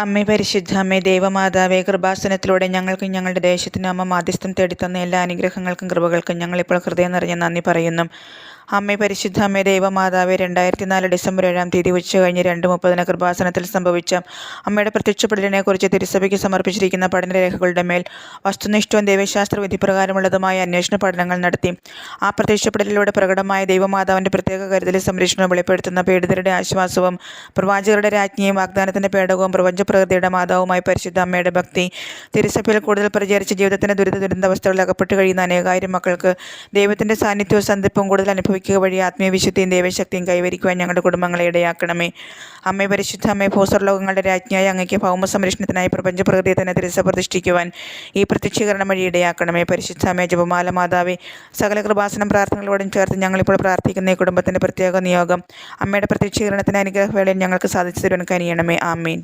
അമ്മേ പരിശുദ്ധ അമ്മേ ദൈവമാതാവേ, കൃപാസനത്തിലൂടെ ഞങ്ങൾക്കും ഞങ്ങളുടെ ദേശത്തിനും അമ്മ മാധ്യസ്ഥം തേടിത്തന്ന എല്ലാ അനുഗ്രഹങ്ങൾക്കും കൃപകൾക്കും ഞങ്ങളിപ്പോൾ ഹൃദയം നിറഞ്ഞ നന്ദി പറയുന്നു. അമ്മേ പരിശുദ്ധ അമ്മേ ദൈവമാതാവേ, 2004 ഡിസംബർ 7-ാം തീയതി ഉച്ചകഴിഞ്ഞ് 2:30 കൃപാസനത്തിൽ സംഭവിച്ച അമ്മയുടെ പ്രത്യക്ഷപ്പെടലിനെക്കുറിച്ച് തിരുസഭയ്ക്ക് സമർപ്പിച്ചിരിക്കുന്ന പഠനരേഖകളുടെ മേൽ വസ്തുനിഷ്ഠവും ദൈവശാസ്ത്ര വിധിപ്രകാരമുള്ളതുമായ അന്വേഷണ പഠനങ്ങൾ നടത്തി. ആ പ്രത്യക്ഷപ്പെടലിലൂടെ പ്രകടമായ ദൈവമാതാവിൻ്റെ പ്രത്യേക കരുതലും സംരക്ഷണവും വെളിപ്പെടുത്തുന്ന പീഡിതരുടെ ആശ്വാസവും പ്രവാചകരുടെ രാജ്ഞിയും വാഗ്ദാനത്തിൻ്റെ പേടകവും പ്രപഞ്ചപ്രകൃതിയുടെ മാതാവുമായി പരിശുദ്ധ അമ്മയുടെ ഭക്തി തിരുസഭയിൽ കൂടുതൽ പ്രചരിച്ച് ജീവിതത്തിൻ്റെ ദുരിതാവസ്ഥകളിൽ അകപ്പെട്ട് കഴിയുന്ന അനേകായിരം മക്കൾക്ക് ദൈവത്തിൻ്റെ സാന്നിധ്യവും സന്ധിപ്പും കൂടുതൽ അനുഭവിക്കുക വഴി ആത്മീയ വിശുദ്ധിയും ദൈവശക്തിയും കൈവരിക്കുവാൻ ഞങ്ങളുടെ കുടുംബങ്ങളെ ഇടയാക്കണമേ. അമ്മേ പരിശുദ്ധ അമ്മേ, ഭൂസ്വർലോകങ്ങളുടെ രാജ്ഞിയായ അങ്ങയ്ക്ക് ഭൗമ സംരക്ഷണത്തിനായി പ്രപഞ്ചപ്രകൃതിയെ തന്നെ തിരുസഭ പ്രതിഷ്ഠിക്കുവാൻ ഈ പ്രത്യക്ഷീകരണം വഴി ഇടയാക്കണമേ. പരിശുദ്ധ അമ്മേ, ജപമാല മാതാവേ, സകല കൃപാസനം പ്രാർത്ഥനകളോടും ചേർത്ത് ഞങ്ങളിപ്പോൾ പ്രാർത്ഥിക്കുന്ന ഈ കുടുംബത്തിൻ്റെ പ്രത്യേക നിയോഗം അമ്മയുടെ പ്രത്യക്ഷീകരണത്തിന് അനുഗ്രഹവേളയിൽ ഞങ്ങൾക്ക് സാധിച്ചു തരുവാൻ കനിയണമേ. ആമീൻ.